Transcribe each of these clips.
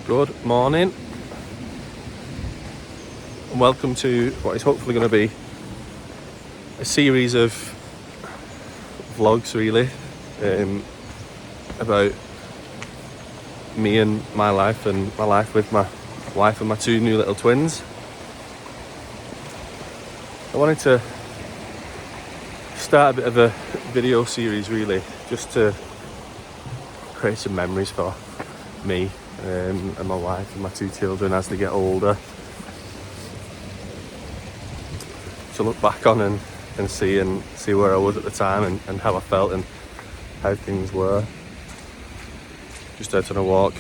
Good morning and welcome to what is hopefully going to be a series of vlogs really about me and my life and my life with my wife and my two new little twins. I wanted to start a bit of a video series really, just to create some memories for me and my wife and my two children as they get older, to look back on and see where I was at the time and how I felt and how things were. Just out on a walk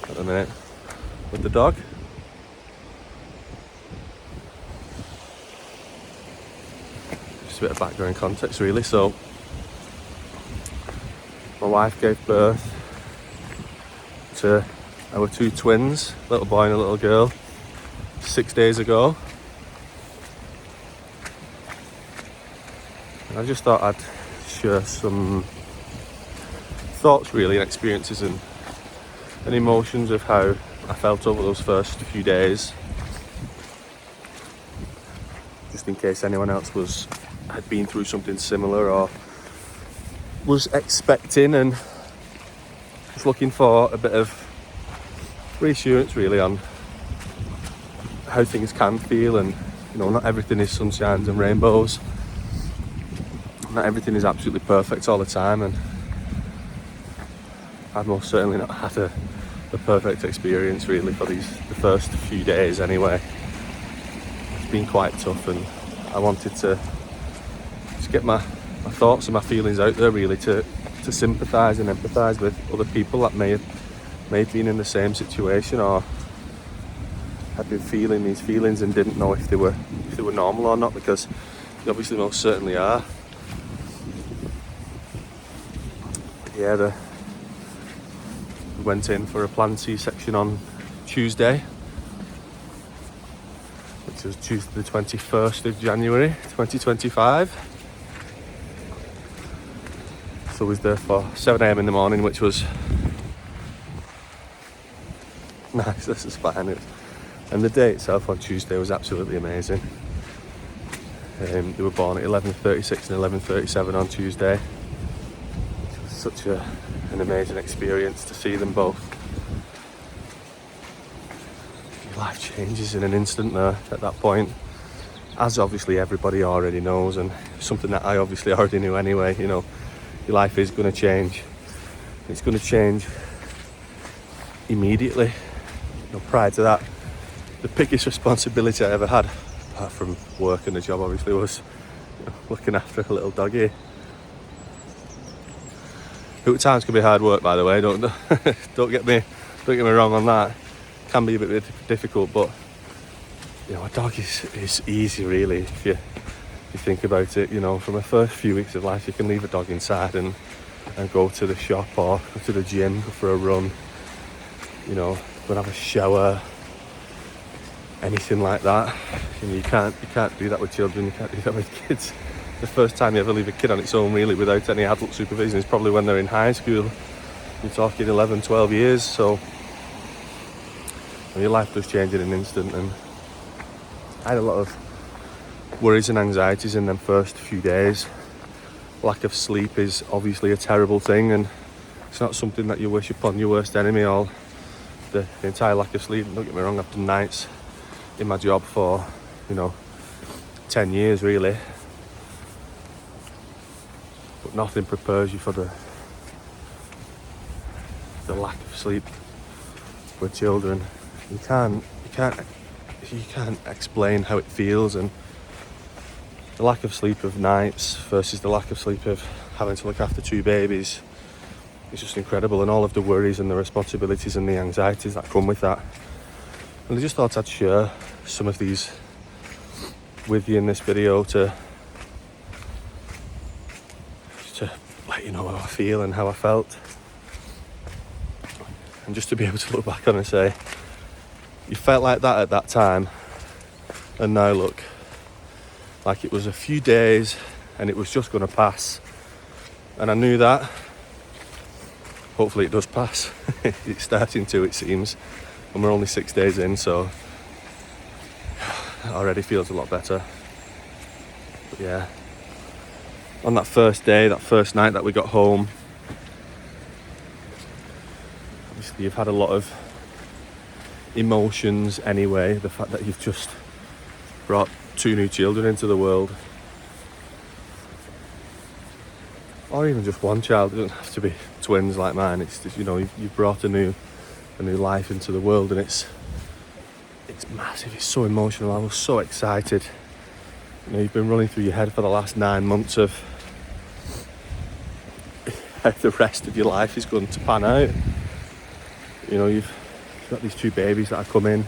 at the minute with the dog. Just a bit of background context really. So my wife gave birth to our two twins, a little boy and a little girl, 6 days ago. And I just thought I'd share some thoughts really, and experiences and emotions of how I felt over those first few days, just in case anyone else had been through something similar or was expecting and was looking for a bit of reassurance really on how things can feel. And not everything is sunshines and rainbows, not everything is absolutely perfect all the time, and I've most certainly not had a perfect experience really for the first few days anyway. It's been quite tough, and I wanted to just get my thoughts and my feelings out there really, to sympathise and empathise with other people that may have been in the same situation or had been feeling these feelings and didn't know if they were normal or not, because they obviously most certainly are. Yeah, we went in for a planned C-section on Tuesday, which was Tuesday the 21st of January 2025. So I was there for 7 a.m. in the morning, which was nice. This is fine. And the day itself on Tuesday was absolutely amazing. They were born at 11:36 and 11:37 on Tuesday. It was such an amazing experience to see them both. Your life changes in an instant there at that point, as obviously everybody already knows, and something that I obviously already knew anyway. Your life is going to change. It's going to change immediately. Prior to that, the biggest responsibility I ever had, apart from work and the job obviously, was looking after a little doggy. Who at times can be hard work, by the way. Don't get me wrong on that. It can be a bit difficult, but a dog is easy really if you think about it. From the first few weeks of life, you can leave a dog inside and go to the shop or go to the gym, go for a run, go and have a shower, anything like that. You can't do that with children, you can't do that with kids. The first time you ever leave a kid on its own really without any adult supervision is probably when they're in high school. You're talking 11, 12 years, so your life does change in an instant. And I had a lot of worries and anxieties in them first few days. Lack of sleep is obviously a terrible thing, and it's not something that you wish upon your worst enemy, or the entire lack of sleep. Don't get me wrong, I've done nights in my job for 10 years really, but nothing prepares you for the lack of sleep with children. You can't explain how it feels, and the lack of sleep of nights versus the lack of sleep of having to look after two babies is just incredible, and all of the worries and the responsibilities and the anxieties that come with that. And I just thought I'd share some of these with you in this video to let you know how I feel and how I felt, and just to be able to look back on and say, you felt like that at that time, and now look, like it was a few days and it was just going to pass. And I knew that. Hopefully it does pass. It's starting to, it seems, and we're only 6 days in, so it already feels a lot better. But yeah, on that first day, that first night that we got home, obviously you've had a lot of emotions anyway. The fact that you've just brought 2 new children into the world, or even just one child. It doesn't have to be twins like mine. It's just, you've brought a new life into the world, and it's massive. It's so emotional. I was so excited. You've been running through your head for the last 9 months of how the rest of your life is going to pan out. You've got these 2 babies that are coming,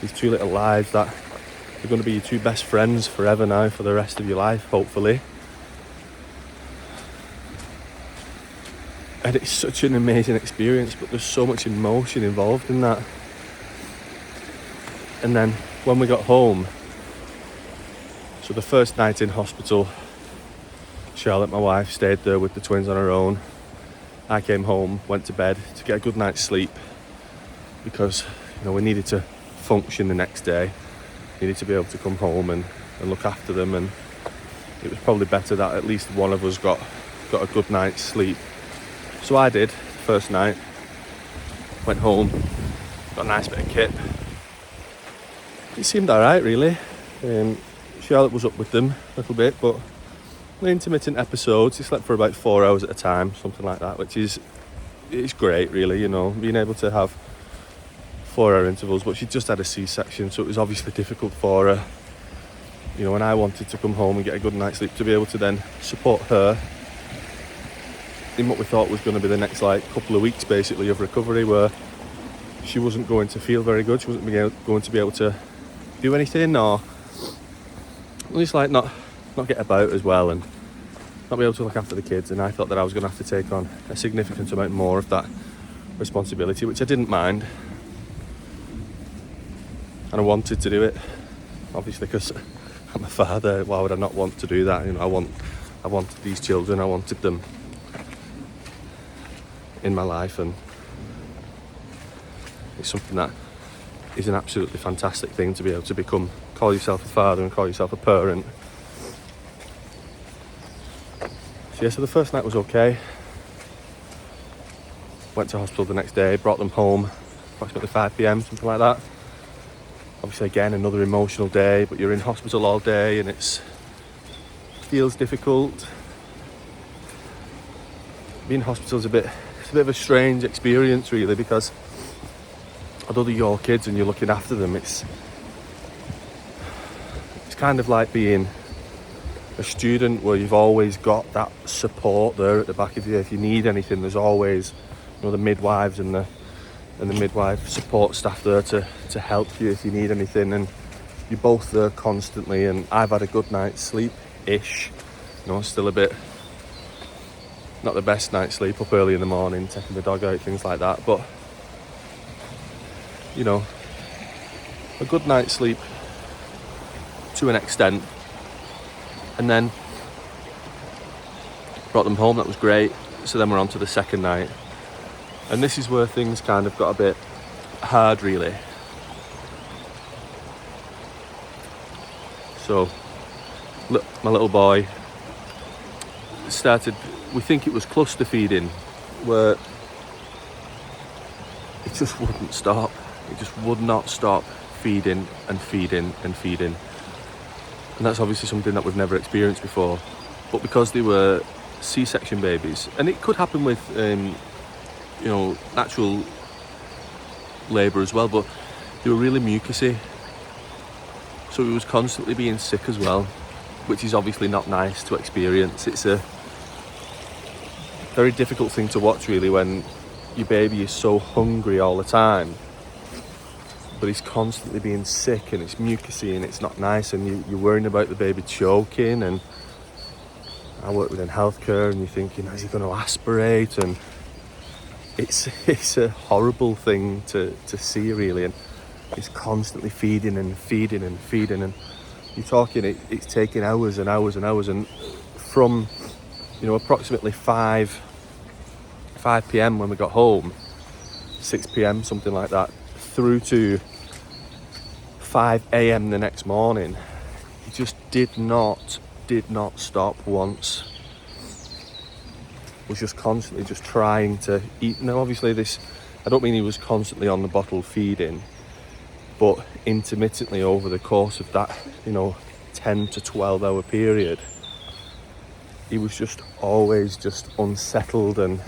these 2 little lives that are going to be your 2 best friends forever now, for the rest of your life, hopefully. And it's such an amazing experience, but there's so much emotion involved in that. And then when we got home, so the first night in hospital, Charlotte, my wife, stayed there with the twins on her own. I came home, went to bed to get a good night's sleep, because we needed to function the next day. Needed to be able to come home and look after them, and it was probably better that at least one of us got a good night's sleep. So I did. First night, went home, got a nice bit of kip. It seemed alright, really. Charlotte was up with them a little bit, but intermittent episodes. He slept for about 4 hours at a time, something like that, which is great, really. Being able to have 4-hour intervals. But she just had a C-section, so it was obviously difficult for her. When I wanted to come home and get a good night's sleep, to be able to then support her in what we thought was going to be the next couple of weeks, basically, of recovery, where she wasn't going to feel very good. She wasn't going to be able to do anything, or at least not get about as well, and not be able to look after the kids. And I thought that I was going to have to take on a significant amount more of that responsibility, which I didn't mind, and I wanted to do it, obviously, because I'm a father. Why would I not want to do that? I wanted these children. I wanted them in my life, and it's something that is an absolutely fantastic thing, to be able to call yourself a father and call yourself a parent. So the first night was okay. Went to hospital the next day, brought them home approximately 5 p.m, something like that. Obviously, again, another emotional day, but you're in hospital all day, and it feels difficult. Being in hospital is a bit of a strange experience, really, because although they're your kids and you're looking after them, it's kind of like being a student, where you've always got that support there at the back of you. If you need anything, there's always the midwives and the midwife support staff there to help you if you need anything, and you're both there constantly. And I've had a good night's sleep-ish, still a bit, not the best night's sleep, up early in the morning, taking the dog out, things like that, but a good night's sleep to an extent. And then brought them home. That was great. So then we're on to the second night, and this is where things kind of got a bit hard, really. So look, my little boy started, we think it was cluster feeding, where it just wouldn't stop. It just would not stop feeding and feeding and feeding. And that's obviously something that we've never experienced before. But because they were C-section babies, and it could happen with natural labour as well, but they were really mucousy, so he was constantly being sick as well, which is obviously not nice to experience. It's a very difficult thing to watch, really, when your baby is so hungry all the time, but he's constantly being sick, and it's mucousy, and it's not nice, and you're worrying about the baby choking. And I work within healthcare, and you're thinking, is he going to aspirate? And it's a horrible thing to see, really. And he's constantly feeding and feeding and feeding, and you're talking, it's taking hours and hours and hours. And from approximately 5 p.m. when we got home, 6 p.m, something like that, through to 5 a.m. the next morning. He just did not stop once. Was just constantly just trying to eat. Now obviously I don't mean he was constantly on the bottle feeding, but intermittently over the course of that, 10 to 12 hour period, he was just always just unsettled and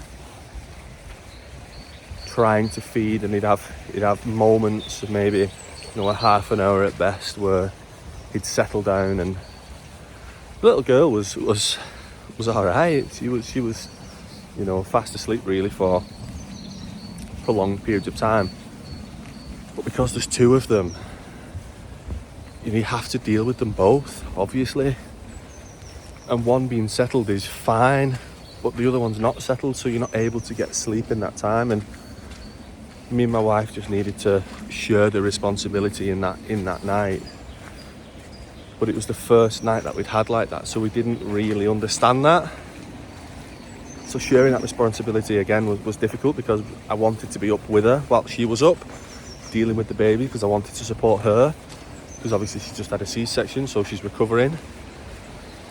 trying to feed, and he'd have moments of maybe a half an hour at best where he'd settle down, and the little girl was all right. She was fast asleep really for prolonged periods of time. But because there's two of them, you have to deal with them both, obviously. And one being settled is fine, but the other one's not settled, so you're not able to get sleep in that time. And me and my wife just needed to share the responsibility in that night. But it was the first night that we'd had like that, so we didn't really understand that. So sharing that responsibility again was difficult, because I wanted to be up with her while she was up, dealing with the baby, because I wanted to support her, because obviously she just had a C-section, so she's recovering.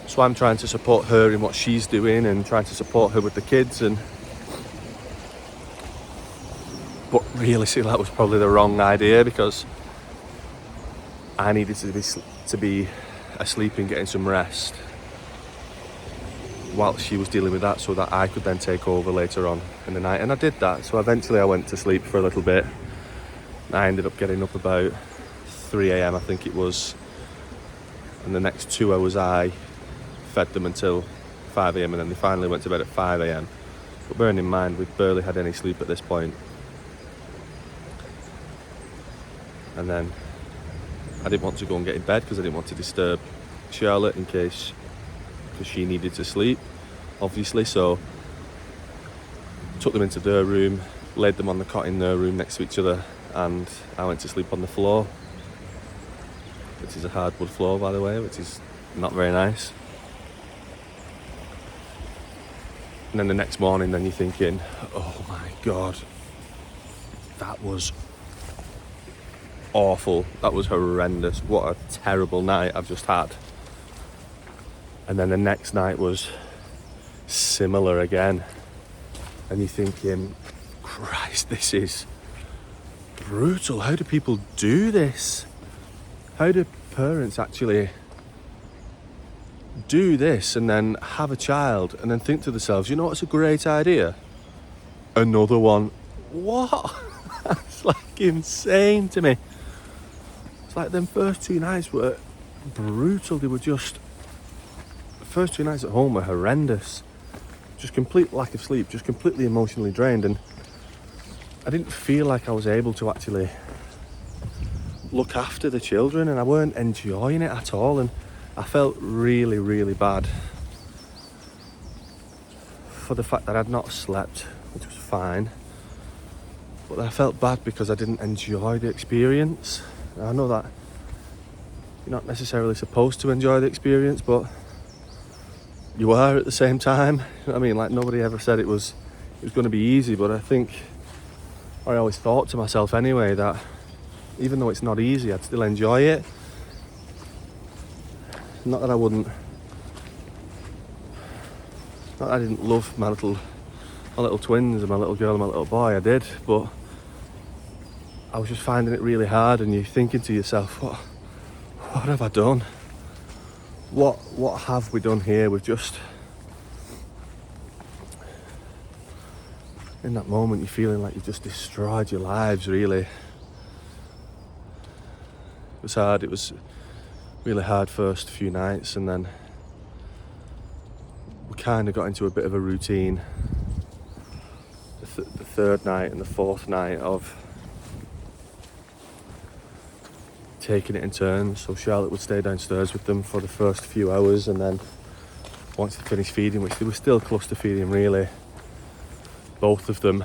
So I'm trying to support her in what she's doing and trying to support her with the kids. But realistically, that was probably the wrong idea, because I needed to be asleep and getting some rest while she was dealing with that, so that I could then take over later on in the night. And I did that. So eventually I went to sleep for a little bit. I ended up getting up about 3 a.m, I think it was. And the next 2 hours I fed them until 5 a.m, and then they finally went to bed at 5 a.m. But bearing in mind, we'd barely had any sleep at this point. And then I didn't want to go and get in bed, because I didn't want to disturb Charlotte because she needed to sleep, obviously. So took them into their room, laid them on the cot in their room next to each other, and I went to sleep on the floor, which is a hardwood floor, by the way, which is not very nice. And then the next morning, then you're thinking, oh my God, that was awful. That was horrendous. What a terrible night I've just had. And then the next night was similar again. And you're thinking, Christ, this is brutal. How do people do this? How do parents actually do this and then have a child and then think to themselves, what's a great idea? Another one. What? That's like insane to me. It's like them first 2 nights were brutal. They were just... The first 2 nights at home were horrendous. Just complete lack of sleep, just completely emotionally drained, and I didn't feel like I was able to actually look after the children, and I weren't enjoying it at all, and I felt really, really bad for the fact that I'd not slept, which was fine, but I felt bad because I didn't enjoy the experience. I know that you're not necessarily supposed to enjoy the experience, but you are at the same time. You know what I mean? Like, nobody ever said it was going to be easy, but I always thought to myself anyway that even though it's not easy, I'd still enjoy it. Not that I wouldn't. Not that I didn't love my little twins and my little girl and my little boy. I did, but I was just finding it really hard, and you're thinking to yourself, what have I done? What have we done here? We've just... In that moment, you're feeling like you've just destroyed your lives, really. It was hard. It was really hard first few nights, and then we kind of got into a bit of a routine. The third night and the fourth night of taking it in turns. So Charlotte would stay downstairs with them for the first few hours, and then once they finished feeding, which they were still cluster feeding really, both of them,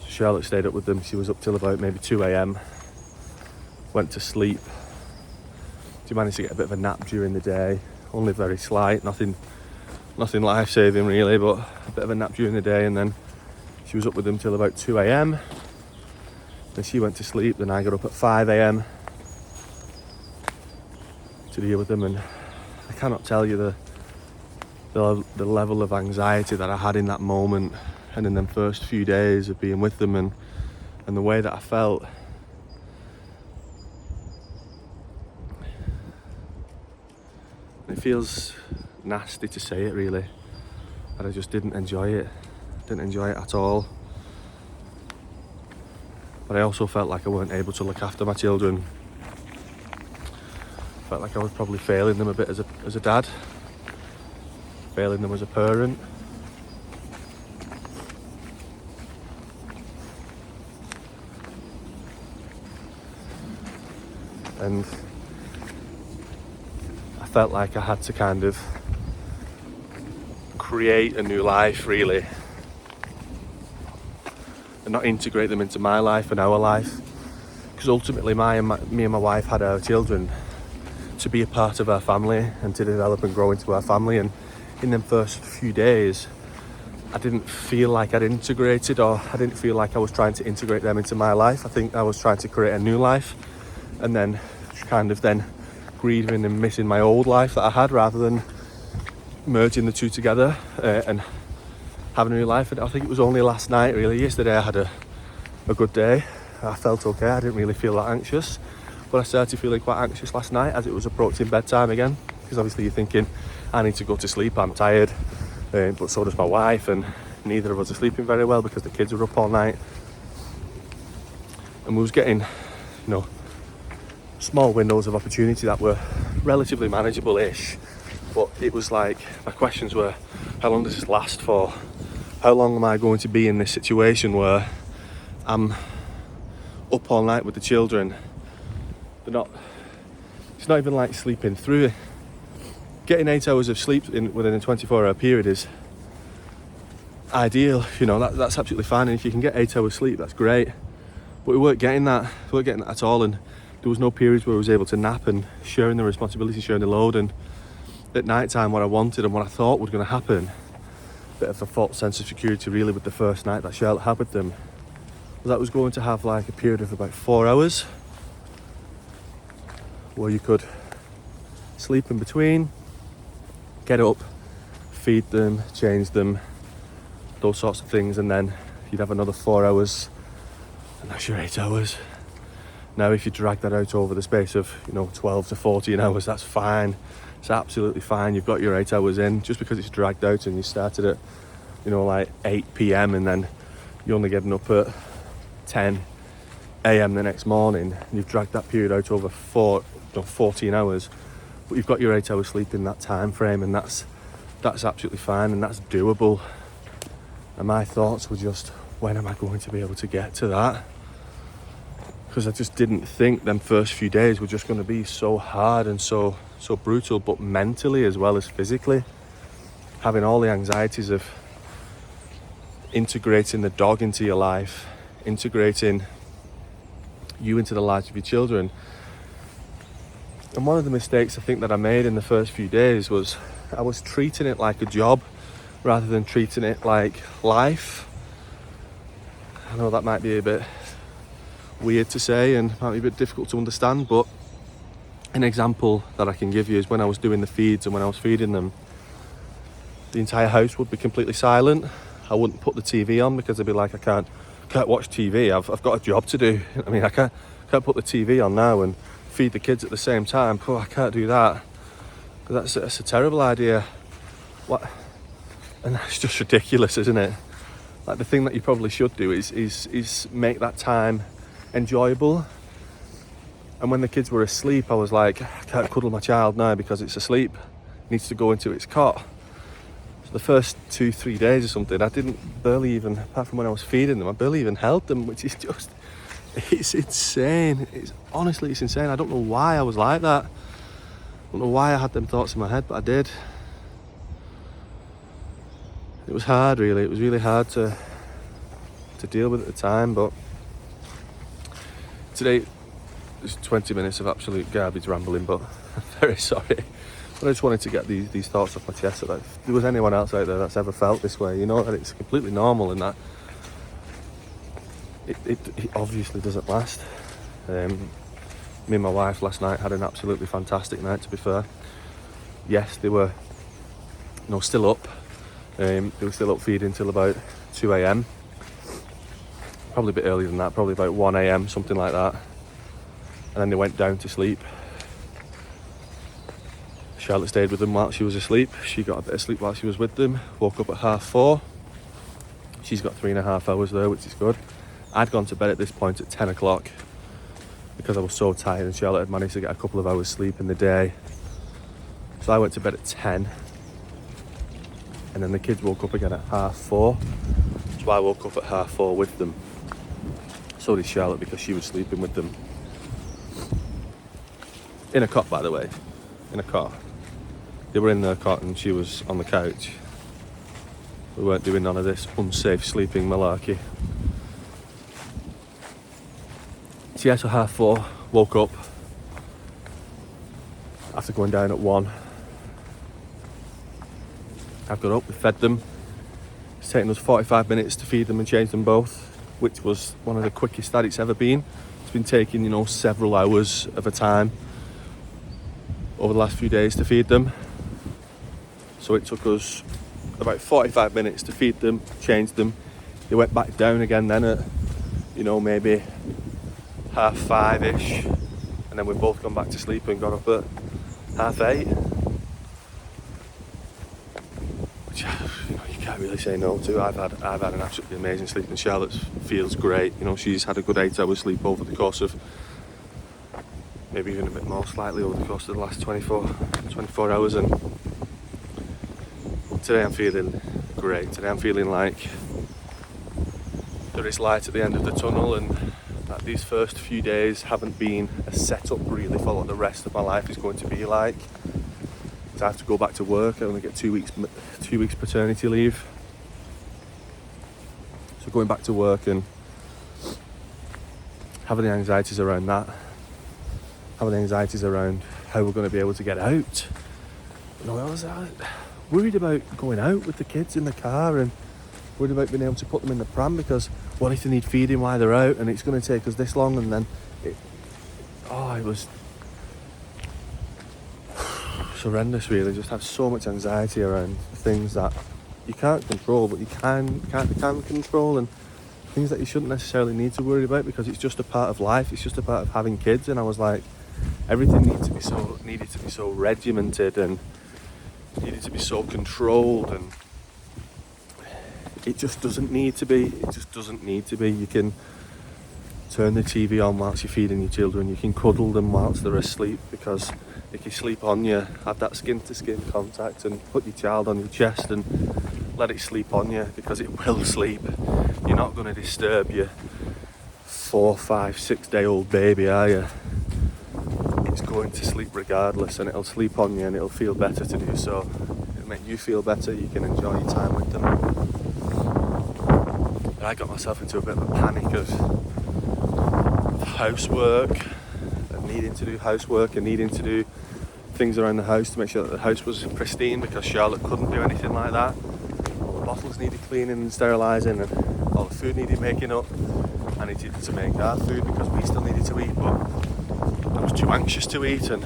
Charlotte stayed up with them. She was up till about maybe 2 a.m, went to sleep. She managed to get a bit of a nap during the day, only very slight, nothing life-saving really, but a bit of a nap during the day, and then she was up with them till about 2 a.m. Then she went to sleep, then I got up at 5 a.m. to deal with them, and I cannot tell you the level of anxiety that I had in that moment and in them first few days of being with them, and the way that I felt. It feels nasty to say it really, but I just didn't enjoy it. Didn't enjoy it at all. But I also felt like I weren't able to look after my children. Felt like I was probably failing them a bit as a dad, failing them as a parent. And I felt like I had to kind of create a new life really, and not integrate them into my life and our life, because ultimately me and my wife had our children to be a part of our family and to develop and grow into our family. And in them first few days I didn't feel like I'd integrated, or I didn't feel like I was trying to integrate them into my life. I think I was trying to create a new life, and then kind of then grieving and missing my old life that I had, rather than merging the two together and having a new life. And I think it was only last night really. Yesterday I had a good day. I felt okay. I didn't really feel that anxious, but I started feeling quite anxious last night as it was approaching bedtime again, because obviously you're thinking, I need to go to sleep, I'm tired, but so does my wife, and neither of us are sleeping very well because the kids were up all night. And we was getting, small windows of opportunity that were relatively manageable-ish, but it was like, my questions were, how long does this last for? How long am I going to be in this situation where I'm up all night with the children? It's not even like sleeping through it. Getting 8 hours of sleep within a 24-hour period is ideal, that's absolutely fine. And if you can get 8 hours sleep, that's great. But we weren't getting that at all, and there was no periods where I was able to nap and sharing the responsibility, sharing the load. And at night time, what I wanted and what I thought was going to happen, a bit of a false sense of security really with the first night that Charlotte had with them, was that I was going to have like a period of about 4 hours where you could sleep in between, get up, feed them, change them, those sorts of things, and then you'd have another 4 hours, and that's your 8 hours. Now if you drag that out over the space of 12 to 14 hours, that's fine. It's absolutely fine. You've got your 8 hours in. Just because it's dragged out and you started at like 8 p.m. and then you're only getting up at 10 a.m. the next morning, and you've dragged that period out over 14 hours, but you've got your 8 hours sleep in that time frame, and that's absolutely fine, and that's doable. And my thoughts were just, when am I going to be able to get to that? Because I just didn't think them first few days were just going to be so hard and so brutal, but mentally as well as physically. Having all the anxieties of integrating the dog into your life, integrating you into the lives of your children. And one of the mistakes I think that I made in the first few days was I was treating it like a job rather than treating it like life. I know that might be a bit weird to say and might be a bit difficult to understand, but an example that I can give you is when I was doing the feeds and when I was feeding them, the entire house would be completely silent. I wouldn't put the TV on because I'd be like, I can't watch TV. I've got a job to do. I mean, I can't put the TV on now and feed the kids at the same time. Oh, I can't do that. That's a terrible idea. What? And that's just ridiculous, isn't it? Like, the thing that you probably should do is make that time enjoyable. And when the kids were asleep, I was like, I can't cuddle my child now because it's asleep. It needs to go into its cot. So the first 2-3 days or something, I didn't barely even, apart from when I was feeding them, I barely even held them, which is just, it's insane. It's insane. I don't know why I was like that. I don't know why I had them thoughts in my head, but I did. It was hard, really. It was really hard to deal with at the time, but today there's 20 minutes of absolute garbage rambling, but I'm very sorry. But I just wanted to get these thoughts off my chest, so that if there was anyone else out there that's ever felt this way, you know that it's completely normal and that it obviously doesn't last. Me and my wife last night had an absolutely fantastic night, to be fair. Yes, they were still up. They were still up feeding till about 2 a.m. Probably a bit earlier than that, probably about 1 a.m, something like that. And then they went down to sleep. Charlotte stayed with them while she was asleep. She got a bit of sleep while she was with them. Woke up at 4:30. She's got 3.5 hours there, which is good. I'd gone to bed at this point at 10 o'clock because I was so tired, and Charlotte had managed to get a couple of hours sleep in the day. So I went to bed at 10. And then the kids woke up again at 4:30. So I woke up at 4:30 with them. So did Charlotte, because she was sleeping with them. In a cot, by the way. In a cot. They were in their cot and she was on the couch. We weren't doing none of this unsafe sleeping malarkey. So yeah, so 4:30, woke up after going down at 1. I've got up, we fed them. It's taken us 45 minutes to feed them and change them both, which was one of the quickest that it's ever been. It's been taking, several hours of a time over the last few days to feed them. So it took us about 45 minutes to feed them, change them. They went back down again then at, maybe 5:30ish. And then we've both gone back to sleep and got up at 8:30. Which, you can't really say no to. I've had an absolutely amazing sleep, and Charlotte feels great. She's had a good 8 hours sleep over the course of, maybe even a bit more slightly over the course of the last 24 hours. And today I'm feeling great. Today I'm feeling like there is light at the end of the tunnel, and that these first few days haven't been a setup really for what the rest of my life is going to be like. So I have to go back to work. I only get 2 weeks paternity leave. So going back to work and having the anxieties around that, having the anxieties around how we're going to be able to get out. I was worried about going out with the kids in the car, and worried about being able to put them in the pram, because what if they need feeding while they're out and it's going to take us this long, and then it was horrendous really. Just have so much anxiety around things that you can't control, but you can control, and things that you shouldn't necessarily need to worry about, because it's just a part of life. It's just a part of having kids. And I was like, everything needed to be so regimented and needed to be so controlled, and it just doesn't need to be. You can turn the TV on whilst you're feeding your children. You can cuddle them whilst they're asleep, because if you sleep on you, have that skin to skin contact, and put your child on your chest and let it sleep on you, because it will sleep. You're not going to disturb your 4, 5, 6 day old baby, are you? It's going to sleep regardless, and it'll sleep on you, and it'll feel better to do so. It'll make you feel better. You can enjoy your time with them. And I got myself into a bit of a panic of housework, and needing to do housework and needing to do things around the house to make sure that the house was pristine, because Charlotte couldn't do anything like that. All the bottles needed cleaning and sterilising, and all the food needed making up. I needed to make our food because we still needed to eat, but I was too anxious to eat. And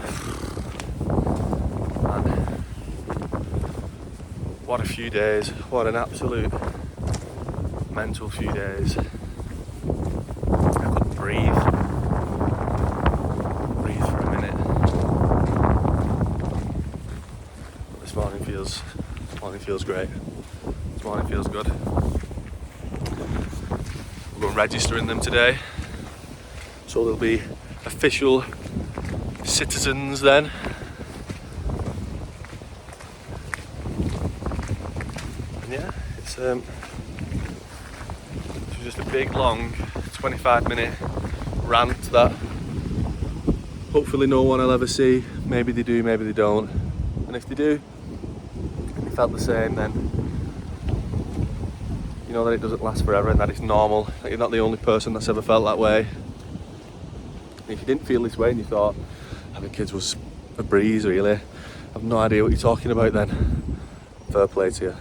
what a few days, what an absolute mental few days. I couldn't breathe for a minute. But this morning feels great. This morning feels good. We're going registering them today, so they'll be official citizens then. And yeah, it's just a big long 25-minute rant that hopefully no one will ever see. Maybe they do, maybe they don't. And if they do, and they felt the same, then you know that it doesn't last forever, and that it's normal, that you're not the only person that's ever felt that way. And if you didn't feel this way and you thought having kids was a breeze really, I've no idea what you're talking about then. Fair play to you.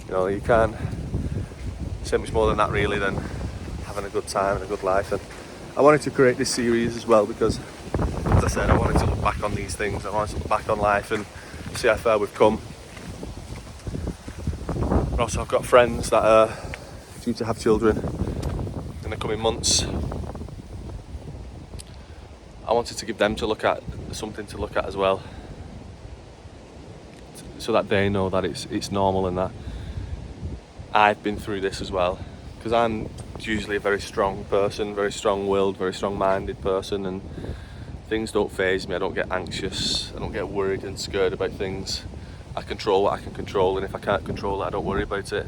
You know, you can't say much more than that really than having a good time and a good life. And I wanted to create this series as well because, as I said, I wanted to look back on these things. I wanted to look back on life and see how far we've come. But also I've got friends that are due to have children in the coming months. I wanted to give them something to look at as well, so that they know that it's normal and that I've been through this as well. Because I'm usually a very strong person, very strong-willed, very strong-minded person, and things don't faze me. I don't get anxious, I don't get worried and scared about things. I control what I can control, and if I can't control it, I don't worry about it.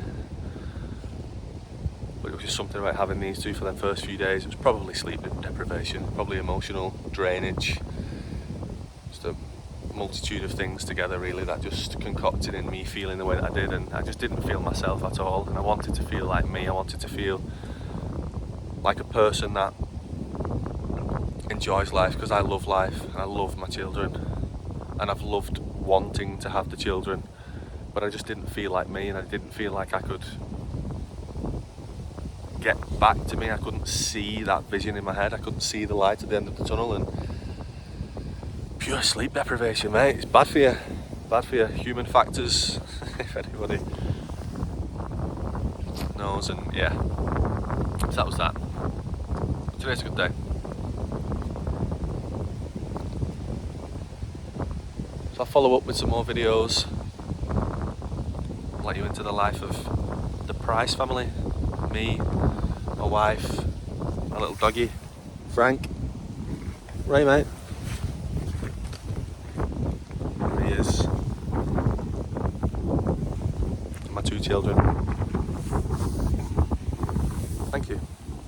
But it was just something about having these two for them first few days. It was probably sleep deprivation, probably emotional drainage, just a multitude of things together really that just concocted in me feeling the way that I did, and I just didn't feel myself at all. And I wanted to feel like me. I wanted to feel like a person that enjoys life, because I love life and I love my children, and I've loved wanting to have the children, but I just didn't feel like me, and I didn't feel like I could get back to me. I couldn't see that vision in my head. I couldn't see the light at the end of the tunnel. And pure sleep deprivation, mate. It's bad for you. Bad for you. Human factors, if anybody knows. And yeah, so that was that. Today's a good day. So I'll follow up with some more videos, let you into the life of the Price family. Me, my wife, my little doggy, Frank. Right, mate? There he is. And my two children.